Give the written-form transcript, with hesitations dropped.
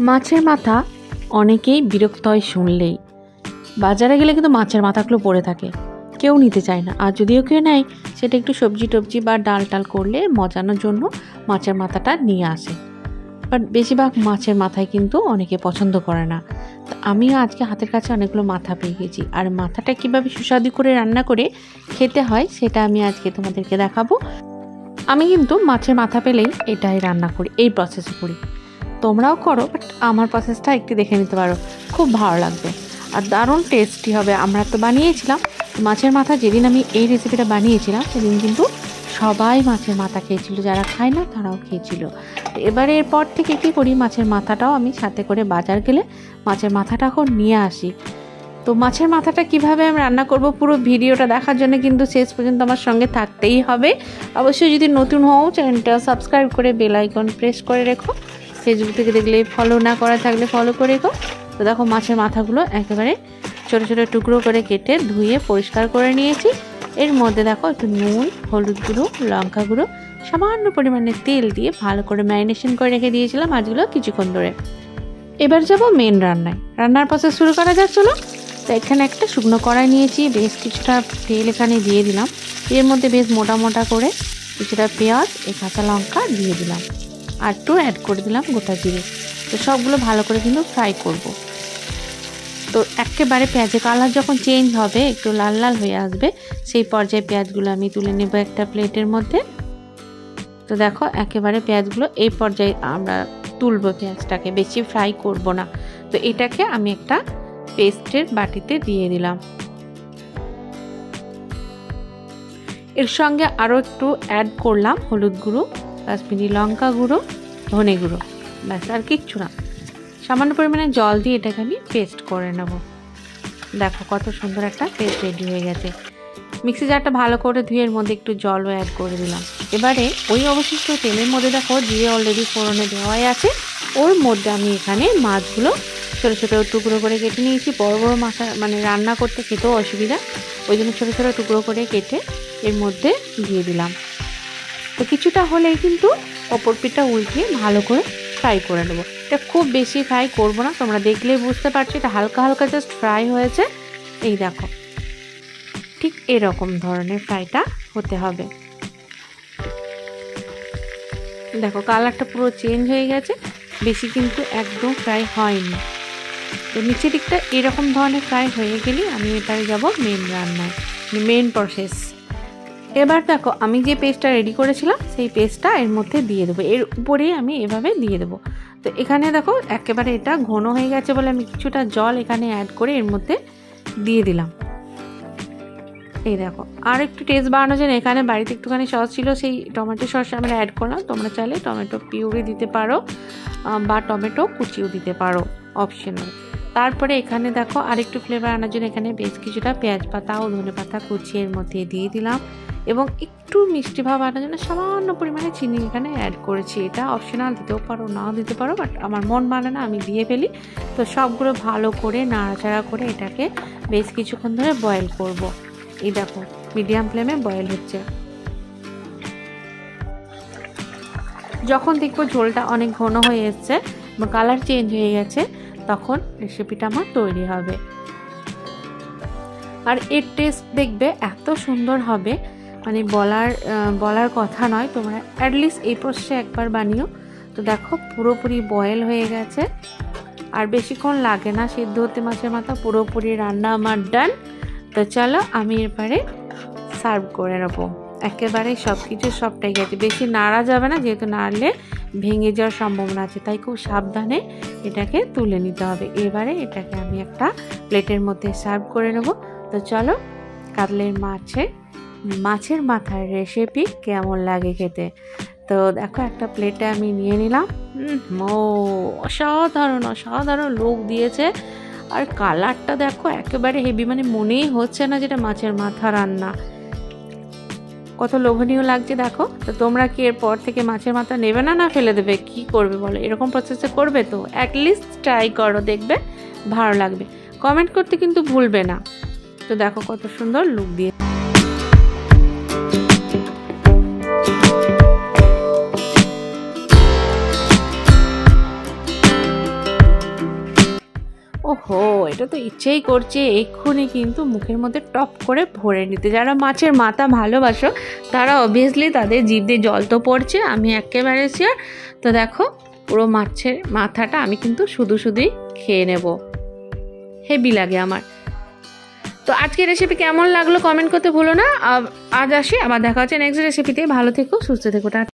মাছের মাথা অনেকেই বিরক্ত হয় শুনলেই। বাজারে গেলে কিন্তু মাছের মাথাগুলো পড়ে থাকে, কেউ নিতে চায় না। আর যদিও কেউ নেয়, সেটা একটু সবজি টবজি বা ডাল টাল করলে মজানোর জন্য মাছের মাথাটা নিয়ে আসে। বাট বেশিরভাগ মাছের মাথায় কিন্তু অনেকে পছন্দ করে না। তো আমিও আজকে হাতের কাছে অনেকগুলো মাথা পেয়ে গেছি, আর মাথাটা কীভাবে সুস্বাদু করে রান্না করে খেতে হয় সেটা আমি আজকে তোমাদেরকে দেখাবো। আমি কিন্তু মাছের মাথা পেলেই এটাই রান্না করি, এই প্রসেসে করি। তোমরাও করো, বাট আমার প্রসেসটা একটু দেখে নিতে পারো, খুব ভালো লাগবে আর দারুণ টেস্টি হবে। আমরা তো বানিয়েছিলাম মাছের মাথা, যেদিন আমি এই রেসিপিটা বানিয়েছিলাম সেদিন কিন্তু সবাই মাছের মাথা খেয়েছিল, যারা খায় না তারাও খেয়েছিল। এবারে এরপর থেকে কী করি, মাছের মাথাটাও আমি সাথে করে বাজার গেলে মাছের মাথাটাও নিয়ে আসি। তো মাছের মাথাটা কিভাবে আমি রান্না করব, পুরো ভিডিওটা দেখার জন্য কিন্তু শেষ পর্যন্ত আমার সঙ্গে থাকতেই হবে। অবশ্যই যদি নতুন হও, চ্যানেলটা সাবস্ক্রাইব করে বেল আইকন প্রেস করে রেখো। ফেসবুক থেকে দেখলে ফলো না করা থাকলে ফলো করে রেখো। তো দেখো মাছের মাথাগুলো একেবারে ছোটো ছোটো টুকরো করে কেটে ধুয়ে পরিষ্কার করে নিয়েছি। এর মধ্যে দেখো একটু নুন, হলুদ গুঁড়ো, লঙ্কা গুঁড়ো, সামান্য পরিমাণে তেল দিয়ে ভালো করে ম্যারিনেশন করে রেখে দিয়েছিলাম মাছগুলো কিছুক্ষণ ধরে। এবার যাব মেন রান্নায়। রান্নার প্রসেস শুরু করা যাক, চলো। তো এখানে একটা শুকনো কড়াই নিয়েছি, বেশ কিছুটা তেল এখানে দিয়ে দিলাম। এর মধ্যে বেশ মোটা মোটা করে কিছুটা পেঁয়াজ, কাঁচা লঙ্কা দিয়ে দিলাম, আর একটু অ্যাড করে দিলাম গোটা জিরে। তো সবগুলো ভালো করে কিন্তু ফ্রাই করব। তো একেবারে পেঁয়াজের কালার যখন চেঞ্জ হবে, একটু লাল লাল হয়ে আসবে, সেই পর্যায়ে পেঁয়াজগুলো আমি তুলে নেব একটা প্লেটের মধ্যে। তো দেখো একেবারে পেঁয়াজগুলো এই পর্যায়ে আমরা তুলব, পেঁয়াজটাকে বেশি ফ্রাই করব না। তো এটাকে আমি একটা পেস্টের বাটিতে দিয়ে দিলাম। এর সঙ্গে আরও একটু অ্যাড করলাম হলুদ গুঁড়ো, কাশ্মীরি লঙ্কা গুঁড়ো, ধনে গুঁড়ো, ব্যাস আর কিচ্ছু না। সামান্য পরিমাণে জল দিয়ে এটাকে আমি পেস্ট করে নেব। দেখো কত সুন্দর একটা পেস্ট রেডি হয়ে গেছে। মিক্সি জারটা ভালো করে ধুয়ে এর মধ্যে একটু জলও অ্যাড করে দিলাম। এবারে ওই অবশিষ্ট তেলের মধ্যে দেখো জিরে অলরেডি ফোড়নে দেওয়াই আছে, ওর মধ্যে আমি এখানে মাছগুলো ছোটো ছোটো টুকরো করে কেটে নিয়েছি। বড় বড় মাছ মানে রান্না করতে খেতেও অসুবিধা, ওই জন্য ছোটো ছোটো টুকরো করে কেটে এর মধ্যে দিয়ে দিলাম। তো কিছুটা হলেই কিন্তু অপর পিঠটা উল্টিয়ে ভালো করে ফ্রাই করে নেবো। এটা খুব বেশি ফ্রাই করব না, তোমরা দেখলেই বুঝতে পারছো এটা হালকা হালকা জাস্ট ফ্রাই হয়েছে। এই দেখো ঠিক এরকম ধরনের ফ্রাইটা হতে হবে। দেখো কালারটা পুরো চেঞ্জ হয়ে গেছে, বেশি কিন্তু একদম ফ্রাই হয়নি। তো নিচের দিকটা এরকম ধরনের ফ্রাই হয়ে গেলে আমি এবারে যাব মেন রান্নায়, মেন প্রসেস। এবার দেখো আমি যে পেস্টটা রেডি করেছিলাম সেই পেস্টটা এর মধ্যে দিয়ে দেবো, এর উপরেই আমি এভাবে দিয়ে দেবো। তো এখানে দেখো একেবারে এটা ঘন হয়ে গেছে বলে আমি কিছুটা জল এখানে অ্যাড করে এর মধ্যে দিয়ে দিলাম। এই দেখো আর একটু টেস্ট বাড়ানোর জন্য এখানে বাড়িতে একটুখানি সস ছিল, সেই টমেটো সস আমরা অ্যাড করলাম। তোমরা চাইলে টমেটো পিউরি দিতে পারো বা টমেটো কুচিও দিতে পারো, অপশনাল। তারপরে এখানে দেখো আরেকটু ফ্লেভার আনার জন্য এখানে বেশ কিছুটা পেঁয়াজ পাতা ও ধনে পাতা কুচি এর মধ্যে দিয়ে দিলাম, এবং একটু মিষ্টি ভাব আনার জন্য সামান্য পরিমাণে চিনি এখানে অ্যাড করেছি। এটা অপশনাল, দিতেও পারো নাও দিতে পারো, বাট আমার মন মানে না, আমি দিয়ে ফেলি। তো সবগুলো ভালো করে নাড়াচাড়া করে এটাকে বেশ কিছুক্ষণ ধরে বয়েল করব। এই দেখো মিডিয়াম ফ্লেমে বয়েল হচ্ছে। যখন দেখবো ঝোলটা অনেক ঘন হয়ে এসছে বা কালার চেঞ্জ হয়ে গেছে, তখন রেসিপিটা আমার তৈরি হবে। আর এর টেস্ট দেখবে এত সুন্দর হবে, মানে বলার কথা নয়। তোমরা অ্যাটলিস্ট এই প্রসেসে একবার বানিও। তো দেখো পুরোপুরি বয়েল হয়ে গেছে, আর বেশিক্ষণ লাগে না সিদ্ধ হতে মাছের মাথা। পুরোপুরি রান্না আমার ডান। তো চলো আমি এরপরে সার্ভ করে নেবো। একেবারে সব কিছু সবটাই গেছে, বেশি নাড়া যাবে না, যেহেতু নাড়লে ভেঙে যাওয়ার সম্ভাবনা আছে, তাই খুব সাবধানে এটাকে তুলে নিতে হবে। এবারে এটাকে আমি একটা প্লেটের মধ্যে সার্ভ করে নেব। তো চলো কাতলের মাছের মাথার রেসিপি কেমন লাগে খেতে। তো দেখো একটা প্লেটে আমি নিয়ে নিলাম। অসাধারণ অসাধারণ লুক দিয়েছে, আর কালারটা দেখো একেবারে হেভি, মানে মনেই হচ্ছে না যেটা মাছের মাথা রান্না। কত লোভনীয় লাগছে দেখো। তো তোমরা কি এরপর থেকে মাছের মাথা নেবে না, ফেলে দেবে, কি করবে বলো? এরকম প্রসেসে করবে তো অ্যাটলিস্ট ট্রাই করো, দেখবে ভালো লাগবে। কমেন্ট করতে কিন্তু ভুলবে না। তো দেখো কত সুন্দর লুক দিয়ে। ওহো, এটা তো ইচ্ছেই করছে এক্ষুনি কিন্তু মুখের মধ্যে টপ করে ভরে নিতে। যারা মাছের মাথা ভালোবাসো তারা অবভিয়াসলি তাদের জিভ দিয়ে জল তো পড়ছে, আমি একেবারে শিওর। তো দেখো পুরো মাছের মাথাটা আমি কিন্তু শুধুই খেয়ে নেব, হেভি লাগে আমার। তো আজকের রেসিপি কেমন লাগলো কমেন্ট করতে ভুলো না। আজ আসি, আবার দেখা হচ্ছে নেক্সট রেসিপিতে। ভালো থেকো, সুস্থ থেকো।